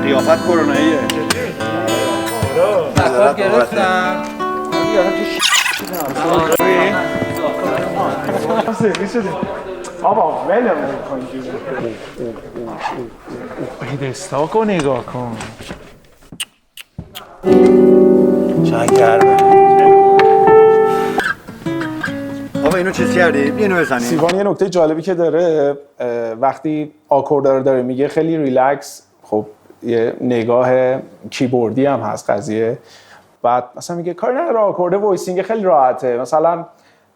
قیافت کروناییه. چرا؟ گرفتم. بابا ولم کن پیدستاکو نگاه کن. چند گرمه. بابا اینو چیز کردی؟ اینو بزنی. سیوان یه نکته جالبی که داره وقتی آکوردار رو داره میگه خیلی ریلکس، خب یه نگاه کیبوردی هم هست قضیه. بعد مثلا میگه کاری نداره آکورد وایسینگ خیلی راحته، مثلا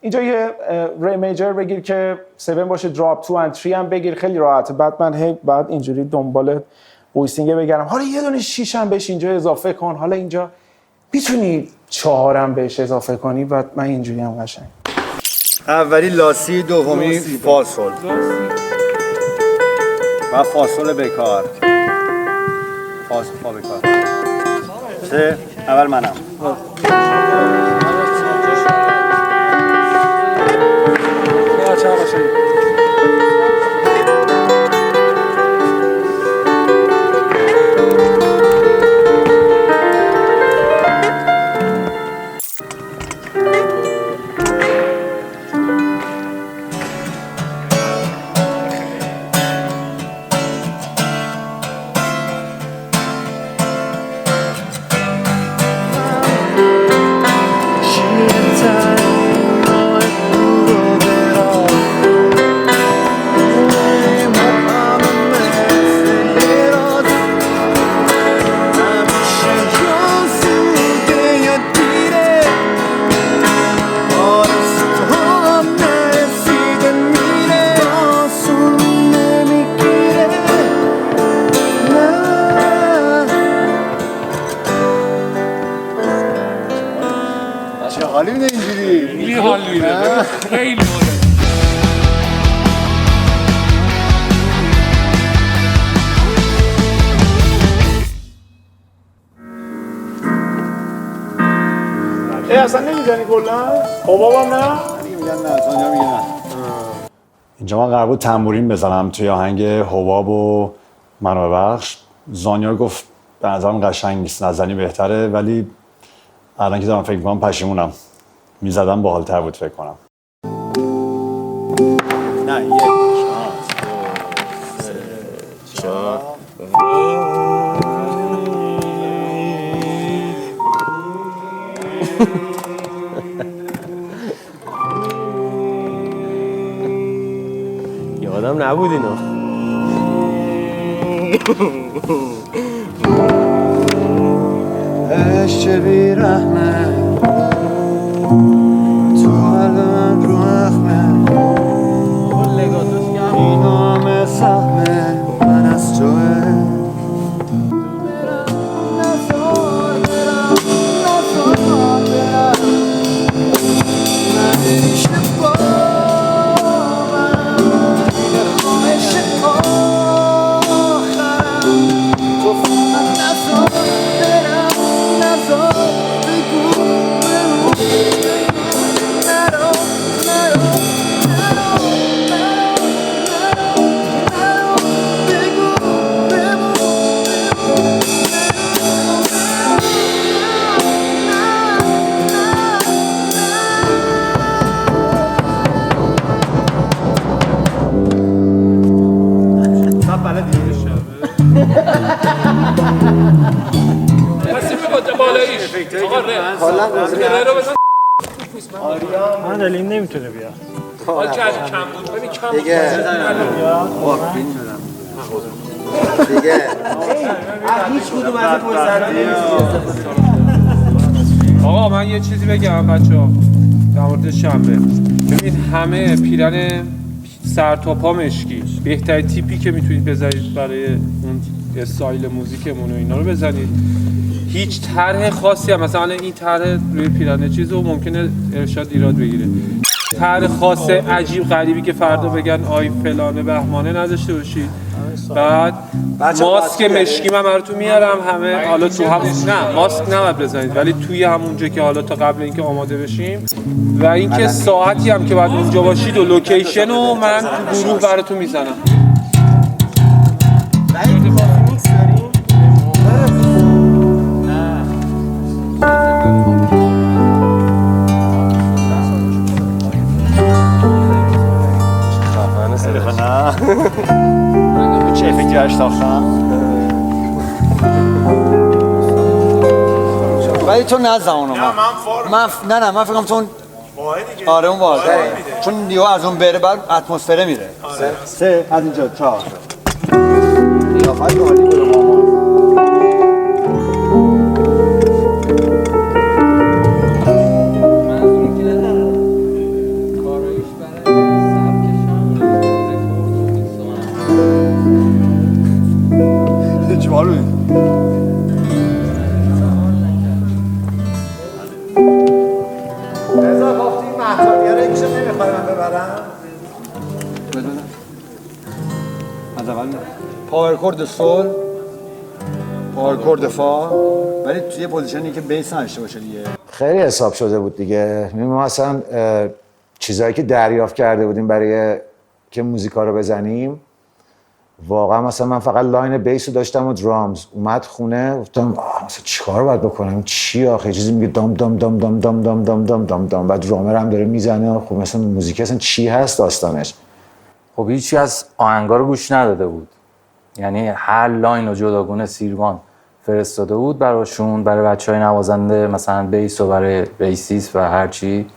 اینجا یه ری میجر بگیر که 7 باشه، دراپ 2 and 3 هم بگیر خیلی راحته. بعد من بعد اینجوری دنبال وایسینگ بگردم، حالا یه دونه 6 هم بهش اینجا اضافه کن، حالا اینجا میتونی 4 هم بهش اضافه کنی. بعد من اینجوری هم قشنگ اولی لاسی، دومی فاسول و فاسول بکار. فاسول بکار. سه اول منم. حالی میده اینجوری؟ خیلی حال میده. خیلی حال. اصلا نمیزنی کلا؟ بابام نه؟ میگن نه، سانیا میگه نه. اینجا من قرار بود تنبورین بزنم توی آهنگ حباب و منو ببخش. زانیا گفت به نظرم قشنگ نیست، نزنی بهتره، ولی الان که دارم فکر میکنم پشیمونم. میزدم باحال‌تر بود فکر کنم. نه، 1 2 3 4 یادم نبود اینا. عشق بی‌رحمه تو الان رو اخمه این همه سهمه من از توه من دلیم نمیتونه بیاد. حال که از کم بود. ببین کم بود. دیگه دیگه هیچ کدوم از این پرسنده آقا من یه چیزی بگم بچه‌ها در مورد شنبه. ببینید همه پیرن سر تا پا مشکی، بهترین تیپی که میتونید بذارید برای اون استایل موزیکمون و اینا رو بزنید. هیچ طرح خاصی هم مثلا این طرح روی پیرن چیزو ممکنه ارشاد ایراد بگیره. طرح خاص عجیب غریبی که فردا بگن آی فلانه بهمانه نداشته باشید. بعد ماسک مشکی من براتون میارم همه حالا تو هم نه ماسک نباید بزنید ولی توی همونجا که حالا تا قبل اینکه آماده بشیم و اینکه ساعتی هم که باید اونجا باشید و لوکیشن رو من تو گروه براتون میزنم. میشناختم. ولی تو نزد اونو من فکر کنم تو آره اون واحده چون دیو از اون بره بعد اتمسفره میره. 3 از اینجا 4 قیافت عالی بود مامان. رضا گفتی محتابیه رو یکیشو نمیخوای من ببرم؟ از اول پاورکورد سول پاورکورد فا ولی توی پوزیشنی که بیس نداشته باشه دیگه. خیلی حساب شده بود دیگه. ما مثلا چیزایی که دریافت کرده بودیم برای که موزیکا رو بزنیم واقعا مثلا من فقط لاین بیس رو داشتم و درامز. اومد خونه گفتم مثلا چیکار باید بکنم؟ چی آخه چیزی میگه دام دام دام دام دام دام دام دام دام دام بعد درامر هم داره میزنه. خب مثلا موزیک اصلا چی هست داستانش؟ خب هیچی از آهنگا رو گوش نداده بود. یعنی هر لاین رو جداگونه سیروان فرستاده بود براشون، برای بچهای نوازنده مثلا بیس و برای بیسیست و هر چی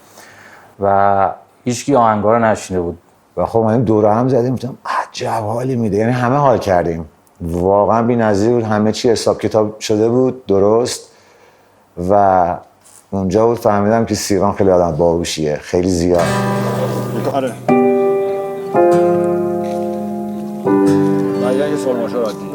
و هیچکی آهنگا رو نشینده بود. و خب ما این دوره هم زدیم گفتم عجب حالی میده. یعنی همه حال کردیم. واقعا بی‌نظیر بود. همه چی حساب کتاب شده بود درست و اونجا بود فهمیدم که سیروان خیلی آدم باهوشیه. خیلی زیاد. آره. یه سرماشو را دید.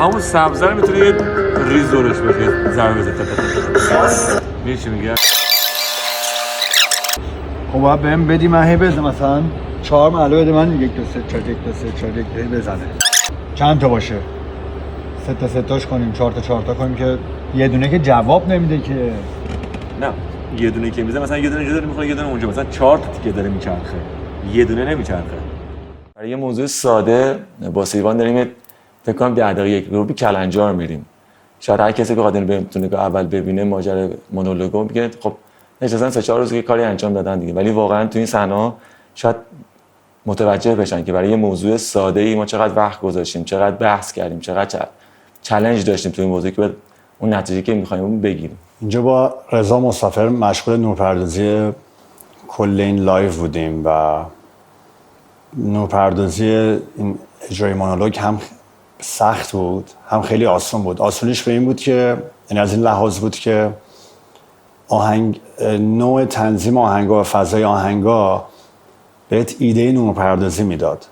همون سبزه رو میتونه یه ریزورش باشه ضربه بزنه. می‌دونی چی میگم؟ خب باید بهم بدی من هی بزنم مثلا 4 معلومه بده من 1 2 3 4 1 2 3 4 1 هی بزنه. چند تا باشه؟ 3 تا 3 تاش کنیم 4 تا 4 تا کنیم که یه دونه که جواب نمیده که. نه یه دونه که میزنه مثلا یه دونه اینجا داره میخوره یه دونه اونجا مثلا 4 تا تیکه داره میچرخه یه دونه نمیچرخه. برای یه موضوع ساده با سیروان داریم فکر کنم 10 دقیقه یک روبی کلنجار میریم. شاید هر کسی بخواد اینو بتونه که اول ببینه ماجرا مونولوگو میگه خب نشستن 3-4 روز که کاری انجام دادن دیگه، ولی واقعا تو این صحنه شاید متوجه بشن که برای یه موضوع ساده ای ما چقدر وقت گذاشتیم، چقدر بحث کردیم، چقدر چالش داشتیم تو این موضوع که اون نتیجه که می‌خوایم بگیریم. اینجا با رضا مسافر مشغول نورپردازی کل این لایو بودیم و نورپردازی این اجرای مونولوگ هم سخت بود هم خیلی آسان بود. آسونیش به این بود که یعنی از این لحاظ بود که آهنگ نوع تنظیم آهنگا و فضای آهنگا بهت ایده نورپردازی میداد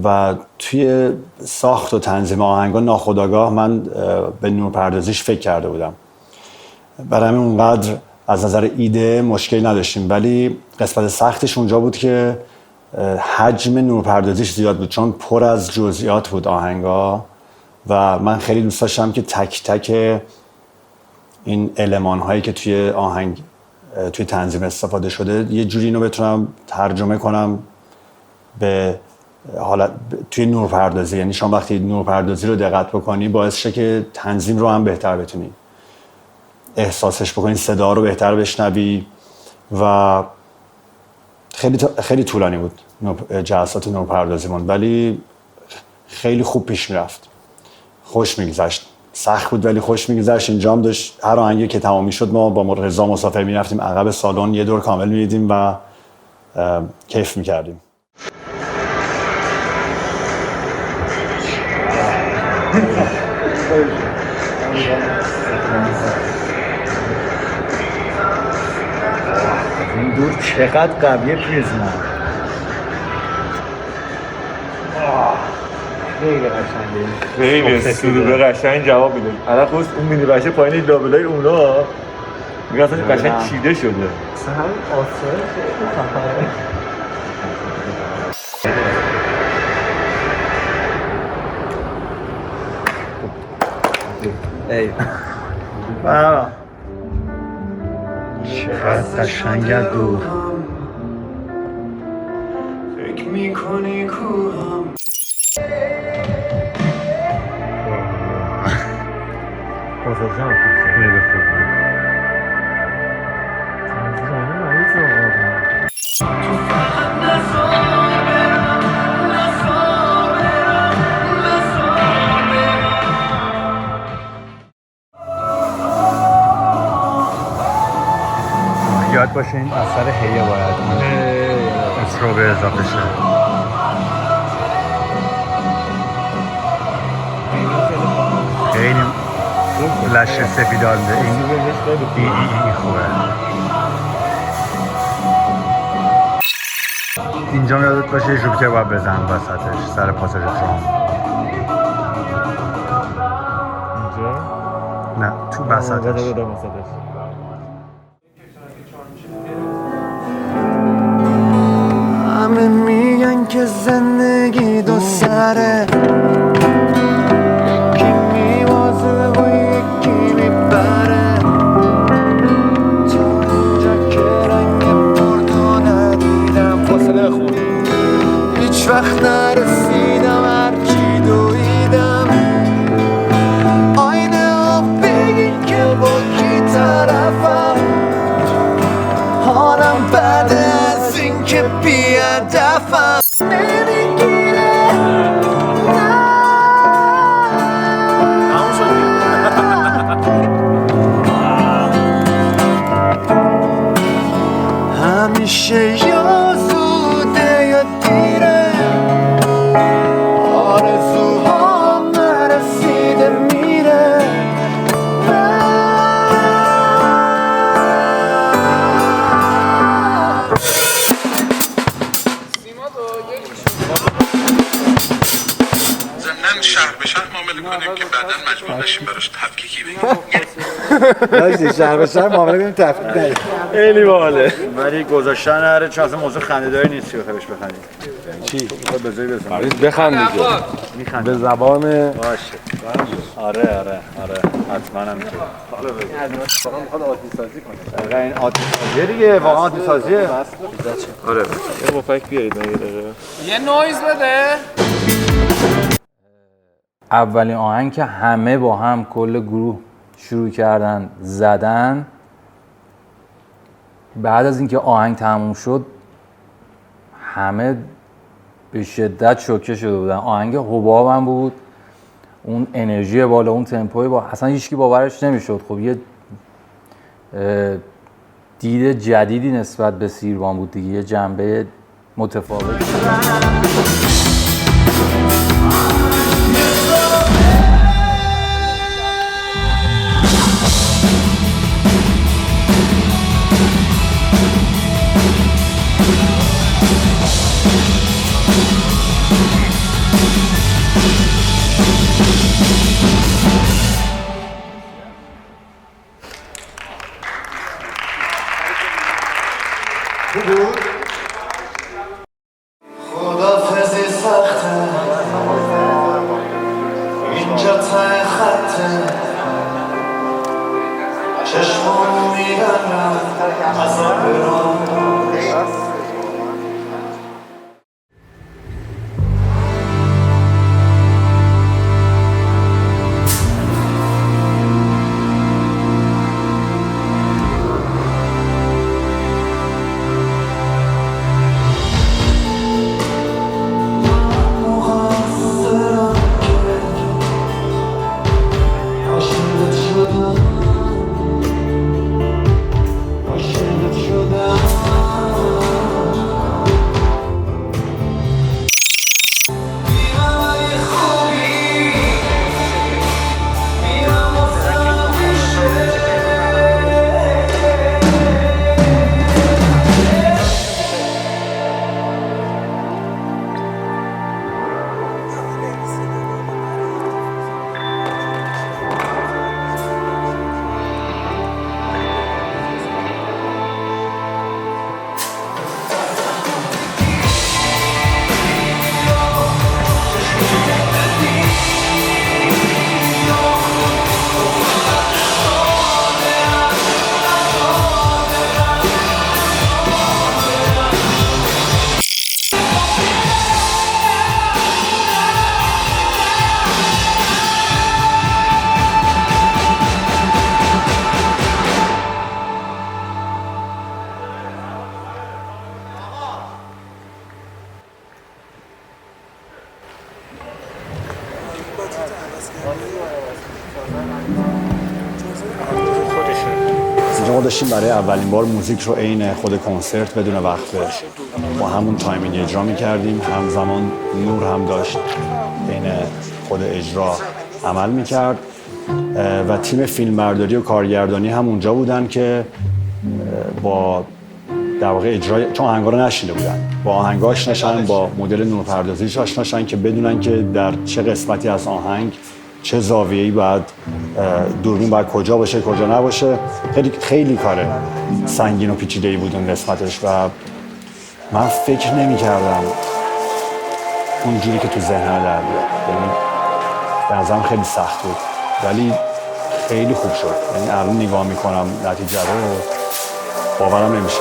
و توی ساخت و تنظیم آهنگا ناخودآگاه من به نورپردازیش فکر کرده بودم. برای همین اونقدر از نظر ایده مشکل نداشتیم، ولی قسمت سختش اونجا بود که حجم نورپردازیش زیاد بود چون پر از جزئیات بود آهنگا و من خیلی دوست داشتم که تک تک این المان هایی که توی آهنگ توی تنظیم استفاده شده یه جوری اینو بتونم ترجمه کنم به حالت توی نورپردازی. یعنی شما وقتی نورپردازی رو دقت بکنی باعث شه که تنظیم رو هم بهتر بتونی احساسش بکنی، صدا رو بهتر بشنوی و خیلی طولانی بود جلسات نورپردازیمون، ولی خیلی خوب پیش میرفت، خوش میگذشت. سخت بود ولی خوش میگذشت. اینجا هم داشت هر آهنگی که تمام میشد ما با رضا مسافر میرفتیم عقب سالن یه دور کامل میدیدیم و کیف میکردیم. این دور چقدر قویه پریزما. خیلی قشنگه. خیلی سروبه قشنگ جواب میده. الان خود اون مینی بشه پایین لابلای اونا میگه اصلا قشنگ چیده شده. ای چقدر قشنگ دور. فکر میکنی کوهم خیلی خوب بود. یاد باشه این اثر هیه باید استرو به اضافه شه. خیلی لش سفیدانده. این خوبه. اینجا یادت باشه جوپیتر باید بزن وسطش سر پاساژ ترام. نه تو وسطش. همه میگن که زندگی دو سره، یکی میوازه و یکی میبره. تا اینجا که رنگ پرتو ندیدم، فاصله خوب هیچ وقت نرسیدم، هرچی دویدم آینه ها بگین که با کی طرفم. حالم بده از این که بی‌هدفم، نمیگیره همیشه یا زوده یا دیره، آرزوهام نرسیده میره. ضمناً شهر به شهر معامله کنیم که بعداً مجبور نشیم براش تفکیکی بگیم. داشتی شهر به شهر معامله کنیم تفکیک نگیم. خیلی باحاله. ولی گذاشتن نره چون اصلا موضوع خنده‌داری نیست که بخوایش بخندیم. چی؟ میخواد بذاری بزن. بخند دیگه. میخند. به زبان باشه. آره حتما هم میشه. حالا بگو. واقعا میخواد آتش سازی کنه. دقیقاً این آتش سازیه دیگه، واقعا آتش سازیه. آره. یه مفک بیارید من یه دقیقه. یه نویز بده. اولین آهنگ که همه با هم کل گروه شروع کردن زدن، بعد از اینکه آهنگ تموم شد همه به شدت شوکه شده بودن. آهنگ حباب هم بود، اون انرژی بالا، اون تمپوی با اصلا هیچکی باورش نمیشد. خب یه دید جدیدی نسبت به سیروان بود دیگه، یه جنبه متفاوت. خدافزی سخته، اینجا ته خطه، چشمامو میبرم ازم برام. داشتیم برای اولین بار موزیک رو عین خود کنسرت بدون وقفه با همون تایمینگ اجرا می‌کردیم. همزمان نور هم داشت عین خود اجرا عمل می‌کرد و تیم فیلمبرداری و کارگردانی هم اونجا بودن که با در واقع اجرای، چون آهنگا رو نشنیده بودن، با آهنگاش نشن، با مدل نورپردازیش آشناشن که بدونن که در چه قسمتی از آهنگ چه زاویه‌ای باید دوربین باید کجا باشه کجا نباشه. خیلی کار سنگین و پیچیده‌ای بود اون قسمتش و من فکر نمی‌کردم اونجوری که تو ذهنم در بیاد. یعنی به نظرم خیلی سخت بود ولی خیلی خوب شد. یعنی الان نگاه میکنم نتیجه رو باورم نمیشه.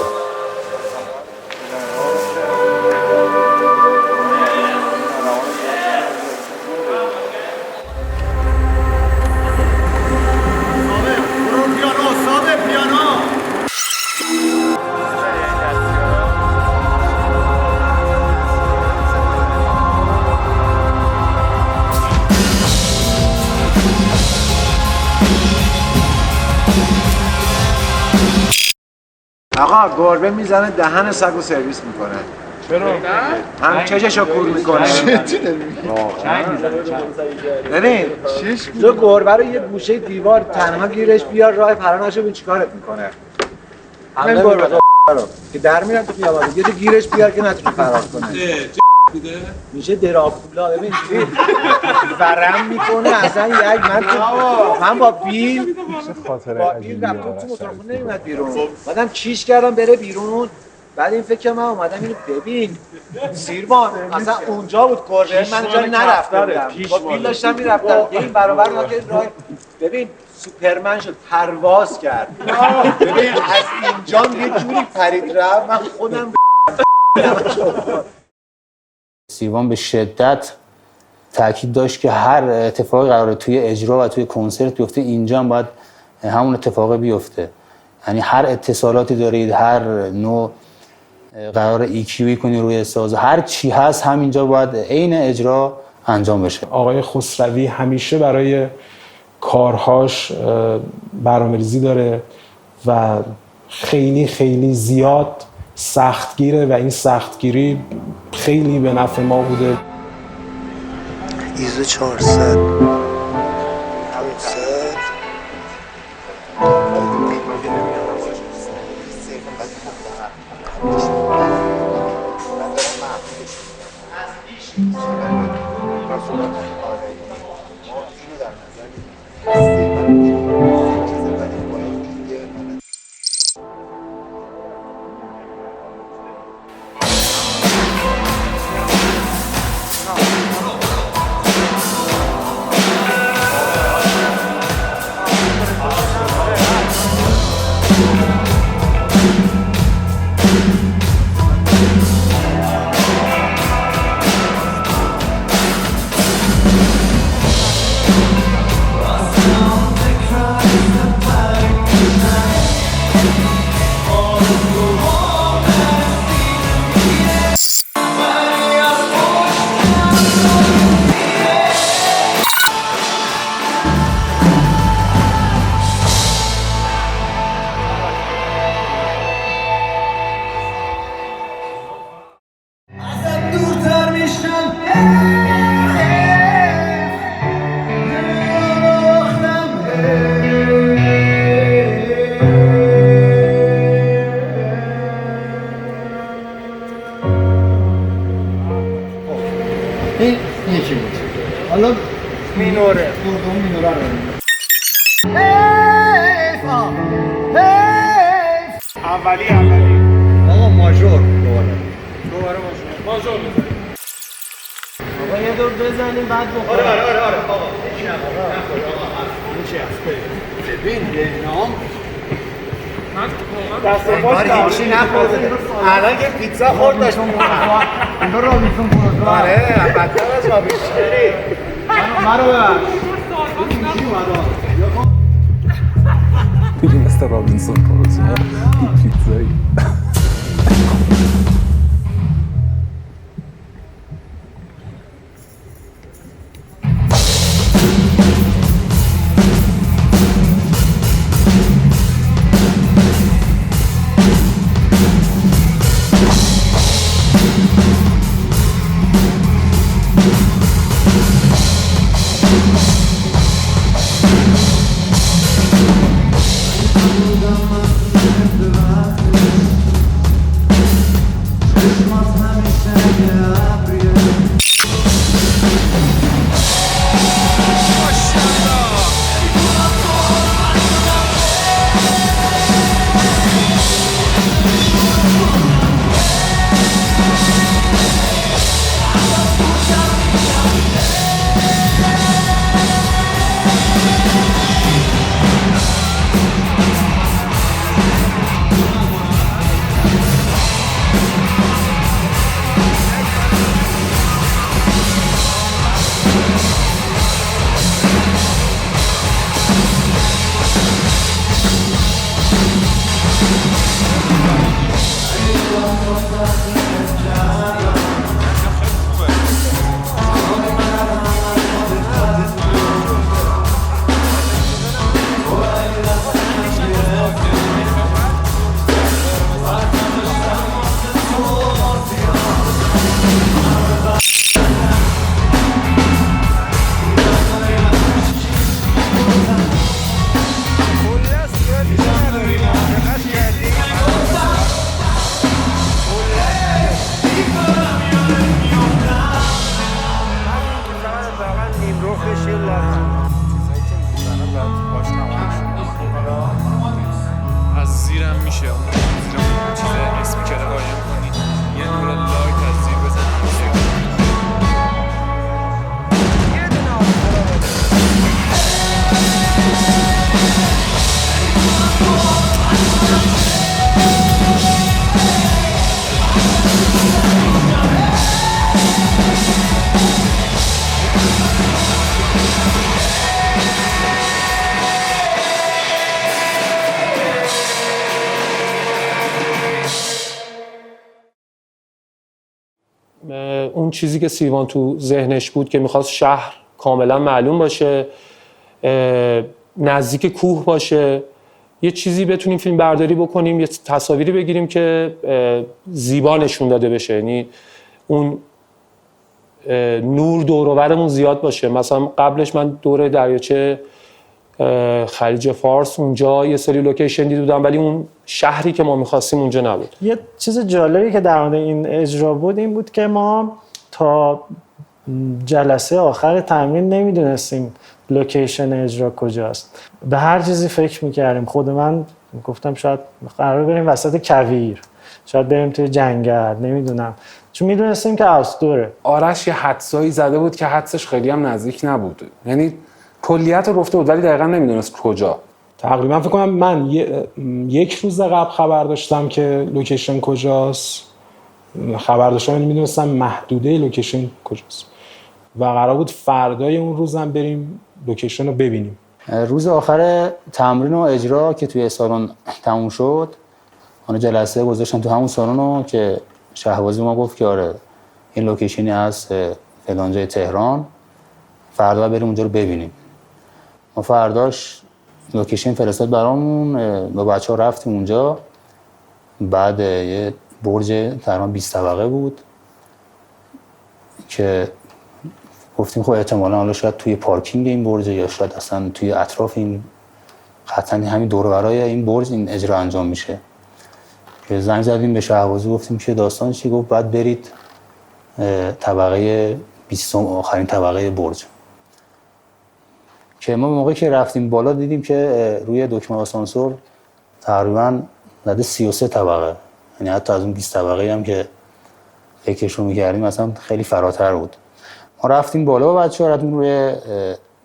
آقا گربه میزنه دهن سگو سرویس میکنه. چرا؟ هم چششو کور میکنه. ببین تو گربه رو یه گوشه دیوار تنها گیرش بیار راه فراناشو ببین چیکارت میکنه. همین گربه رو که در میرن تو خیابون یه تو گیرش بیار که نتونه فرار کنه. میشه دراکولا. ببین ورم میکنه اصلا یک من با بیل رفتم تو موتورخونه نمیاد بیرون بعدم کیش کردم بره بیرون. بعد این فکر من اومدم اینو ببین سیروان اصلا اونجا بود گربه من جایی نرفتم با بیل داشتم میرفتم این برابر ما که راه ببین سوپرمن شد پرواز کرد. ببین از اینجا یه جوری پرید رفت من خودم سیروان به شدت تاکید داشت که هر اتفاقی قراره توی اجرا و توی کنسرت بیفته اینجا هم باید همون اتفاق بیفته. یعنی هر اتصالاتی دارید هر نوع قرار EQ کنی روی ساز هر چی هست همینجا باید عین اجرا انجام بشه. آقای خسروی همیشه برای کارهاش برنامه‌ریزی داره و خیلی خیلی زیاد سختگیره و این سختگیری خیلی به نفع ما بوده. ایزو 400 این یکی بود. حالا مینوره. دوم مینوره رو اولی آقا ماژور دوباره ماژور آقا یه دور بزنیم بعد بخوریم. آره آقا چی هست ببین بهنام دست پاش چی نخورده الان که پیتزا خورد داشت اون رابینسون بود. آره بدتر از رابینسون منو ببر چی اومد ببین است رابینسون پروژه پیتزایی از زیرم میشه زیرم چیز اسپیکر قایم کنی یه نور لایت از زیر بزنی اون چیزی که سیروان تو ذهنش بود که میخواست شهر کاملا معلوم باشه، نزدیک کوه باشه، یه چیزی بتونیم فیلم برداری بکنیم، یه تصاویری بگیریم که زیبا نشون داده بشه، یعنی اون نور دور و برمون زیاد باشه. مثلا قبلش من دور دریاچه خلیج فارس اونجا یه سری لوکیشن دیدم ولی اون شهری که ما می‌خواستیم اونجا نبود. یه چیز جالبی که در مورد این اجرا بود این بود که ما تا جلسه آخر تمرین نمیدونستیم لوکیشن اجرا کجاست. به هر چیزی فکر میکردیم. خود من گفتم شاید قرار بریم وسط کویر، شاید بریم توی جنگل، نمیدونم، چون میدونستیم که آوتدوره. آرش یه حدسایی زده بود که حدسش خیلی هم نزدیک نبود، یعنی کلیت رو گفته بود ولی دقیقا نمیدونست کجا. تقریبا فکر کنم من یک روز قبل خبر داشتم که لوکیشن کجاست، خبر داشتم یعنی میدونستم محدوده لوکیشن کجاست و قرار بود فردای اون روزم بریم لوکیشن رو ببینیم. روز آخر تمرین و اجرا که توی سالن تموم شد، اون جلسه گذاشتن تو همون سالن که شهبازی ما گفت که آره این لوکیشنی از فلان جای تهران، فردا بریم اونجا رو ببینیم. ما فرداش لوکیشن فرستاد برامون، با بچه‌ها رفتیم اونجا. بعد یه برج تقریبا 20 طبقه بود که گفتیم خب احتمالاً حالا شاید توی پارکینگ این برج یا شاید اصلا توی اطراف این قطعاً همین دور و برای این برج این اجرا انجام میشه. که زنگ زدیم به شهبازی گفتیم که داستان چی؟ گفت بعد برید طبقه 20 آخرین طبقه برج. که ما موقعی که رفتیم بالا دیدیم که روی دکمه آسانسور تقریباً زده 33 طبقه، یعنی حتی از اون 20 طبقه هم که فکرش رو می‌کردیم مثلا خیلی فراتر بود. ما رفتیم بالا و بچه‌ها رفتیم روی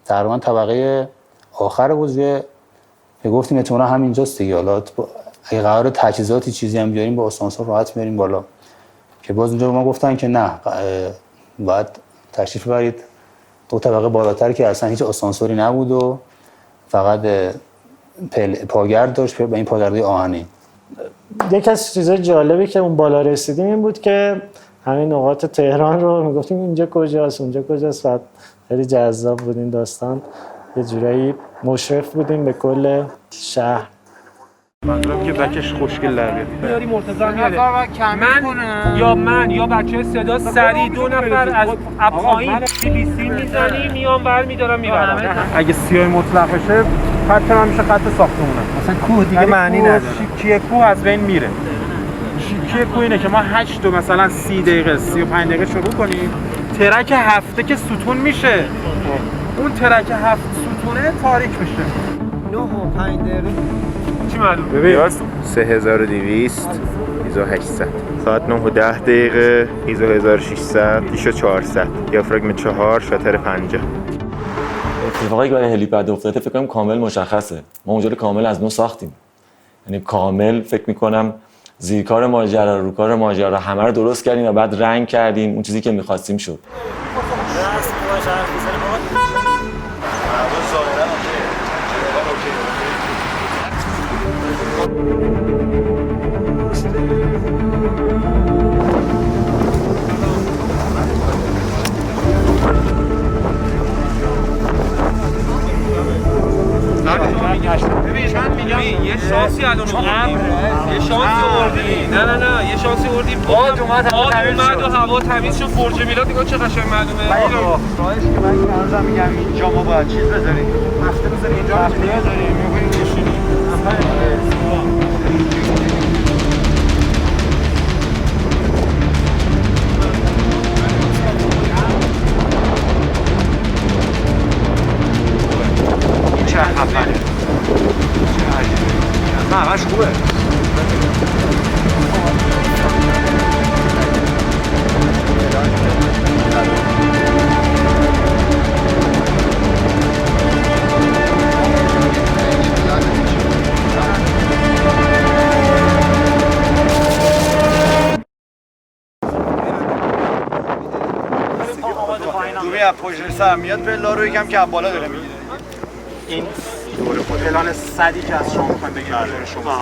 تقریباً طبقه آخر بود که گفتیم احتمالاً همینجاست دیگه، حالا اگه قرار تجهیزاتی چیزی هم بیاریم با آسانسور راحت میریم بالا. که باز اونجا به ما گفتن که نه، باید تشریف ببرید 2 طبقه بالاتر که اصلا هیچ آسانسوری نبود و فقط پاگرد داشت به این پاگردهای آهنی. یکی از چیزای جالبی که اون بالا رسیدیم این بود که همین نقاط تهران رو میگفتیم اینجا کجاست اونجا کجاست و خیلی جذاب بود این داستان. یه جورایی مشرف بودیم به کل شهر. منظورم که بچه‌ش خوشگل در بیاد. میاری مرتضی میاره. من یا بچه صدا سری 2 نفر از پایین BBC میزنیم میام برمی‌دارم میبرم. اگه سیاه مطلق بشه خط من میشه خط ساختمونه. مثلا کوه دیگه معنی نداره. شیکی کوه از بین میره. شیکی کوه اینه که ما 8 تا مثلا 30 دقیقه 35 دقیقه شروع کنیم. ترک هفته که ستون میشه. اون ترک 7 ستونه تاریک میشه. 9 و 5 دقیقه چی معلوم؟ ببین 3200 ایزو 800 ساعت 9 و 10 دقیقه ایزو 1600 ایشو 400 دیافراگم 4 شاتر 50. اتفاقی که برای هلیپد افتاده فکر کنم کامل مشخصه. ما اونجا رو کامل از نو ساختیم. یعنی کامل فکر می‌کنم زیرکار ماجرا رو کار ماجرا همه رو درست کردیم و بعد رنگ کردیم اون چیزی که می‌خواستیم شد. یه شانسی الان یه شانسی آوردی نه یه شانسی آوردی باد اومد و هوا تمیز شد. برج میلاد نگاه چه قشنگ معلومه. خواهش که من هنوزم میگم اینجا ما باید چیز بذاریم هفته بذاریم اینجا بذاریم میگویم نشونیم این چه خفنه نه همش خوبه. دومی از پشت سر میاد پلا رو یکم که بالا داره میگیره. این پلان صدی که از شما میخوایم بگیم شما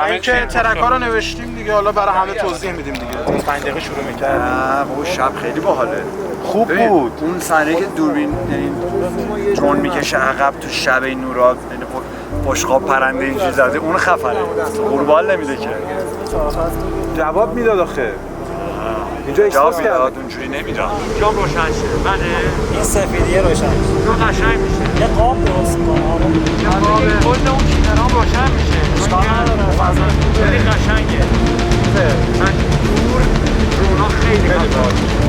این که ترک‌ها رو نوشتیم دیگه حالا برای همه توضیح میدیم دیگه. 5 دقیقه شروع می‌کردیم. بابا شب خیلی باحاله. خوب بود. اون صحنه که دوربین یعنی درون میکشه عقب تو شب این نورا یعنی بشقاب پرنده اینجوری زده اون خفنه. قوربال نمیده که. جواب میداد آخه. اینجا احساس کرد اونجوری نمیداد. اینجا روشن شه. بله این سفیدیه روشن شه. اون قشنگ میشه. یه قاب درست کنه. کل اون کنارام روشن میشه. اشکال نداره. خیلی قشنگه. من دور درونا خیلی خفنه.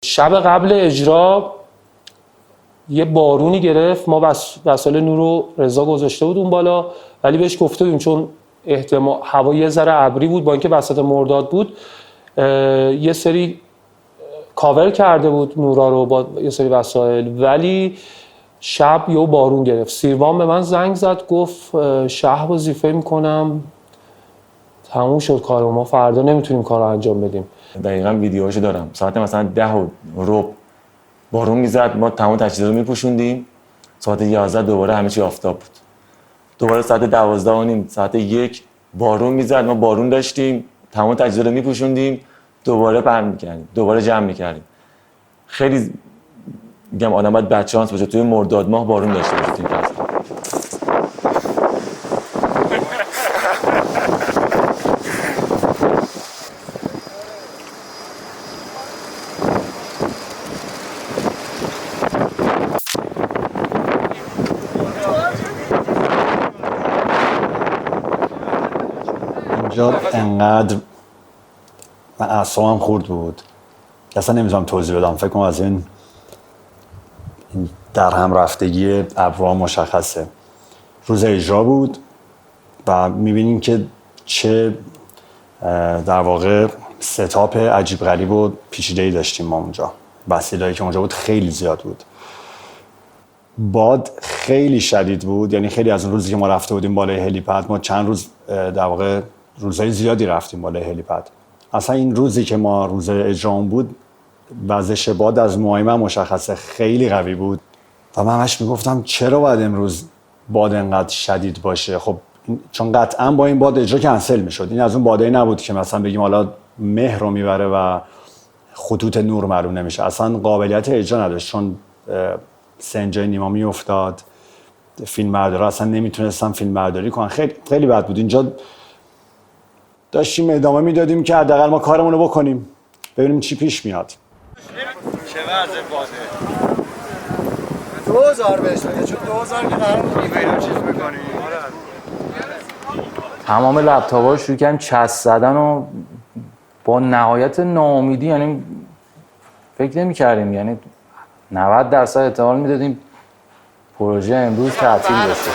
شب قبل اجرا یه بارونی گرفت. ما وسایل نور رو رضا گذاشته بود اون بالا ولی بهش گفته بودیم چون احتمال هوا یه ذره ابری بود با اینکه وسط مرداد بود یه سری کاور کرده بود نورا رو با یه سری وسایل ولی شب یه بارون گرفت. سیروان به من زنگ زد گفت شهر وظیفه میکنم تموم شد کار ما فردا نمیتونیم کار رو انجام بدیم. دقیقاً ویدیوهاشو دارم. ساعت مثلا 10 ربع بارون میزد ما تمام تجهیزات رو میپوشوندیم. ساعت 11 دوباره همه چی آفتاب بود. دوباره ساعت 12 و نیم ساعت 1 بارون میزد ما بارون داشتیم تمام تجهیزات رو میپوشوندیم دوباره پهن میکردیم دوباره جمع میکردیم. خیلی میگم آدم باید بچانس باشه توی مرداد ماه بارون داشته باشه توی فصل. انقدر من اعصابم خورد بود که اصلا نمیتونم توضیح بدم. فکر کنم از این در هم رفتگی ابرها مشخصه. روز اجرا بود و میبینیم که چه در واقع ستاپ عجیب غریب و پیچیده‌ای داشتیم ما اونجا. وسیله‌ای که اونجا بود خیلی زیاد بود. باد خیلی شدید بود. یعنی خیلی از اون روزی که ما رفته بودیم بالای هلیپد ما چند روز در واقع روزهای زیادی رفتیم بالای هلیپد. اصلا این روزی که ما روز اجرام بود وزش باد از موهای من مشخصه خیلی قوی بود و من همش میگفتم چرا باید امروز باد انقدر شدید باشه. خب چون قطعا با این باد اجرا کنسل میشد. این از اون بادایی نبود که مثلا بگیم حالا مهر رو میبره و خطوط نور معلوم نمیشه. اصلا قابلیت اجرا نداشت چون سنجای نیما میافتاد. فیلمبردارا اصلا نمیتونستن فیلمبرداری کنن. خیلی بد بود. اینجا داشتیم ادامه میدادیم که حداقل ما کارمون رو بکنیم ببینیم چی پیش میاد. چه وضع باده 2000 بهش بده چون 2000 که قرار بود ایمیل چیز بکنی. تمام لپتاپ‌ها رو شروع کردیم چسب زدن و با نهایت ناامیدی، یعنی فکر نمی‌کردیم، یعنی 90% احتمال میدادیم پروژه امروز تعطیل بشه.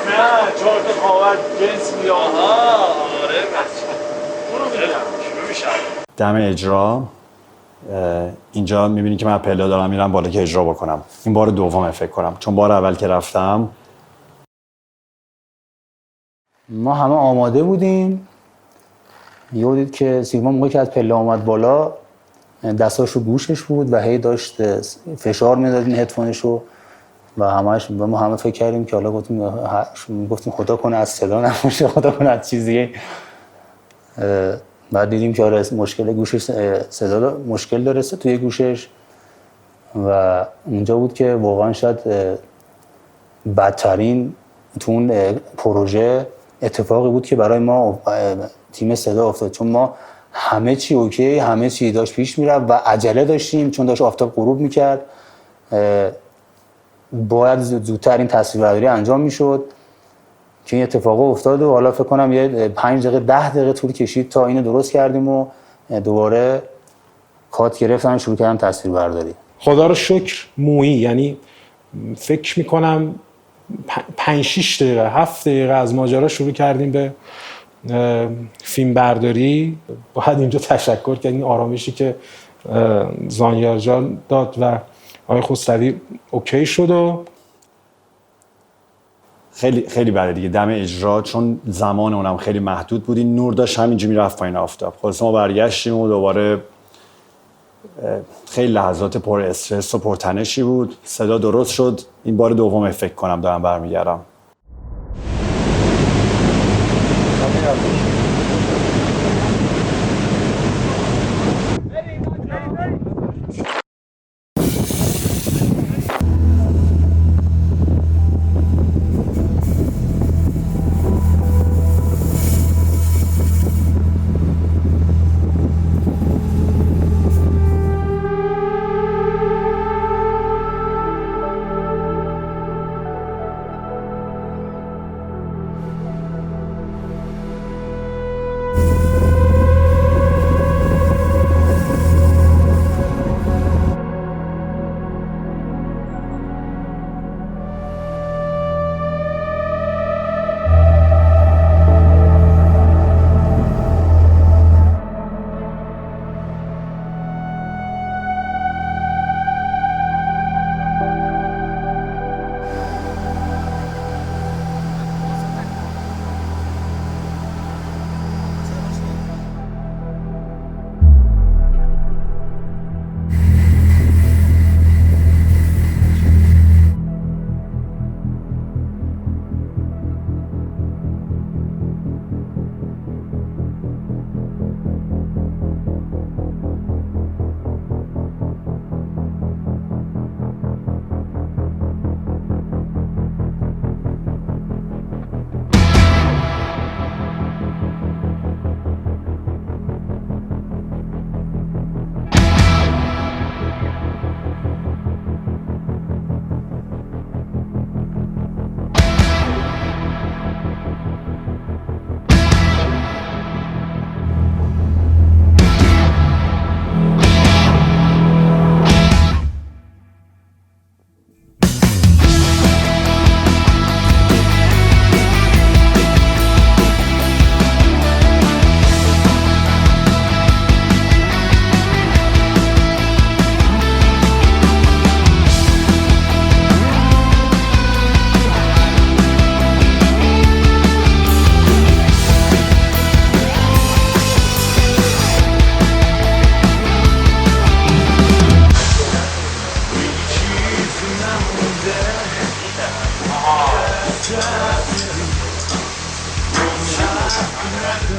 4 تا خواهر جنس بیا. آره بچه. برو ببینم شروع میشه. دم اجرا اینجا میبینی که من پله دارم میرم بالا که اجرا بکنم. این بار دومه فکر کنم، چون بار اول که رفتم ما همه آماده بودیم. یهو دید که سیروان موقعی که از پله آمد بالا دستاش رو گوشش بود و هی داشت فشار میداد این هدفونش رو و ما همه فکر کردیم که حالا گفتیم خدا کنه از صدا نباشه، خدا کنه از چیزیه. بعد دیدیم که آره مشکل گوشش، صدا مشکل داره توی گوشش و اونجا بود که واقعا شاید بدترین تو اون پروژه اتفاقی بود که برای ما تیم صدا افتاد، چون ما همه چی اوکی، همه چی داشت پیش میرفت و عجله داشتیم چون داشت آفتاب غروب میکرد. باید زودتر این تصویربرداری انجام میشد که این اتفاق افتاد و حالا فکر کنم یه 5 دقیقه 10 دقیقه طول کشید تا اینو درست کردیم و دوباره کات گرفتن شروع کردن تصویربرداری. خدا رو شکر مویی، یعنی فکر میکنم 5-6 دقیقه 7 دقیقه از ماجرا شروع کردیم به فیلم برداری. باید اینجا تشکر کرد این آرامشی که زانیار جان داد و آقای خسروی اوکی شد و خیلی خیلی بده دیگه. دم اجرا چون زمان اونم خیلی محدود بود، این نور داشت همینجوری میرفت پایین آفتاب. خلاص ما برگشتیم و دوباره خیلی لحظات پر استرس و پرتنشی بود. صدا درست شد. این بار دومه فکر کنم دارم برمیگردم.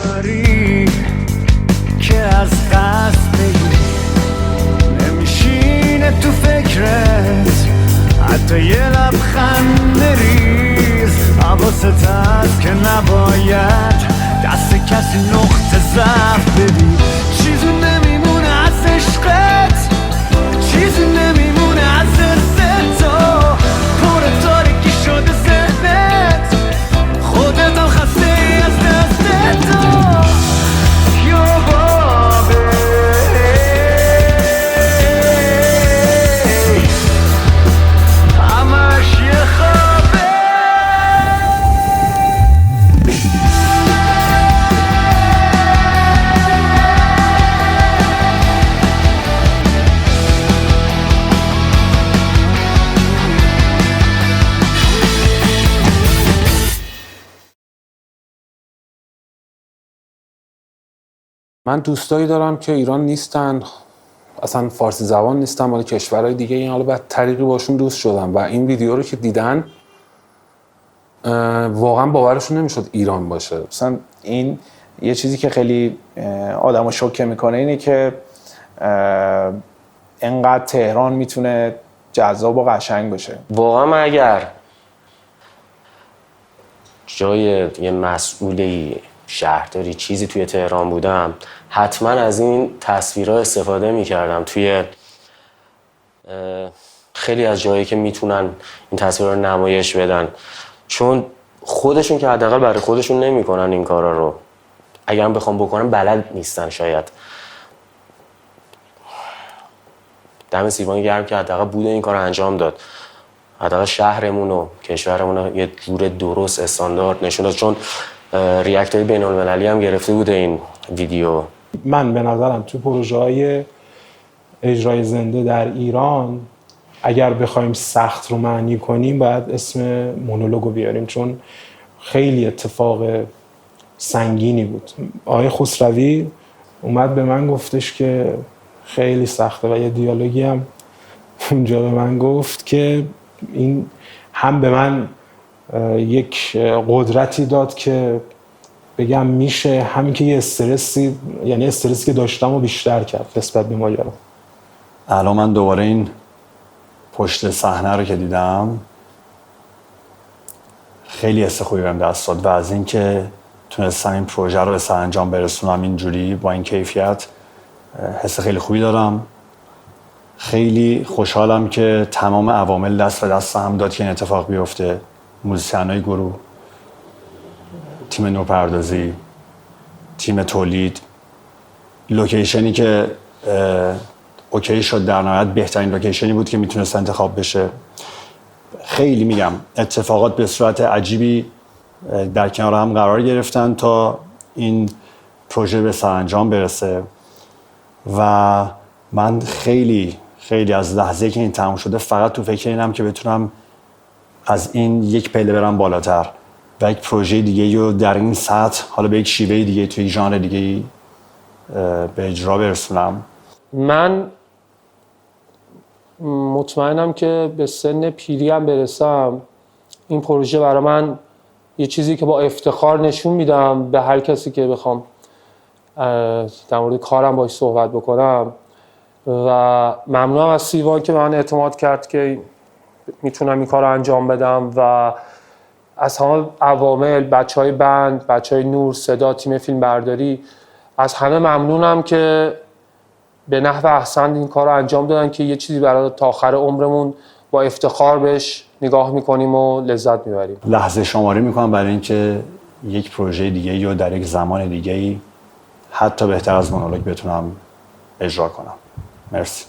نداری که از قصد بگی نمیشینه تو فکرت حتی یه لبخند ریز حواست هست که نباید دست کسی نقطه ضعف بدی چیزی نمیمونه از عشقت چیزی نمیمونه از حس تو پر تاریکی شده ذهنت خودتم خسته ای از دست تو یا بابه همش یه خوابه من دوستایی دارم که ایران نیستن، اصلا فارسی زبان نیستن، مال کشورهای دیگه. این حالا بعد طریقی باشون دوست شدم و این ویدیو رو که دیدن واقعا باورشون نمیشد ایران باشه. مثلا این یه چیزی که خیلی آدمو شوکه میکنه اینه که انقدر تهران میتونه جذاب و قشنگ باشه. واقعا من اگر جای یه مسئولی شهرداری چیزی توی تهران بودم، حتما از این تصویرها استفاده میکردم توی خیلی از جایی که میتونن این تصویرها رو نمایش بدن، چون خودشون که حداقل برای خودشون نمیکنن این کارا رو، اگر هم بخوام بکنن بلد نیستن. شاید دم سیوان گرم که حداقل بود این کار انجام داد، حداقل شهرمون و کشورمون رو یه جور درست استاندارد نشون داد، چون ریاکت های بین المللی هم گرفته بوده این ویدیو. من به نظرم تو پروژه های اجرای زنده در ایران اگر بخوایم سخت رو معنی کنیم باید اسم مونولوگو بیاریم، چون خیلی اتفاق سنگینی بود. آقای خسروی اومد به من گفتش که خیلی سخته و یه دیالوگی هم اونجا به من گفت که این هم به من یک قدرتی داد که بگم میشه، همین که یه استرسی، یعنی استرسی که داشتم و بیشتر کرد نسبت به ماجرا. الان من دوباره این پشت صحنه رو که دیدم خیلی حس خوبی بهم دست داد و از اینکه تونستم این پروژه رو به سرانجام برسونم اینجوری با این کیفیت حس خیلی خوبی دارم. خیلی خوشحالم که تمام عوامل دست به دست هم داد که این اتفاق بیفته. موزیسین‌های گروه، تیم نورپردازی، تیم تولید، لوکیشنی که اوکی شد، در نهایت بهترین لوکیشنی بود که میتونست انتخاب بشه. خیلی میگم اتفاقات به صورت عجیبی در کنار هم قرار گرفتن تا این پروژه به سرانجام برسه و من خیلی از لحظه که این تموم شده فقط تو فکر اینم که بتونم از این یک پله برم بالاتر و یک پروژه دیگه رو در این سطح، حالا به یک شیوه دیگه، توی یک ژانر دیگه به اجرا برسونم. من مطمئنم که به سن پیری هم برسم این پروژه برای من یه چیزی که با افتخار نشون میدم به هر کسی که بخوام در مورد کارم باهاش صحبت بکنم و ممنونم از سیوان که من اعتماد کرد که میتونم این کار رو انجام بدم و از همه عوامل، بچهای بند، بچهای نور، صدا، تیم فیلم برداری، از همه ممنونم که به نحو احسن این کار رو انجام دادن که یه چیزی برای تا آخر عمرمون با افتخار بهش نگاه میکنیم و لذت میبریم. لحظه شماری میکنم برای اینکه یک پروژه دیگه یا در یک زمان دیگه حتی بهتر از مونولوگ بتونم اجرا کنم. مرسی.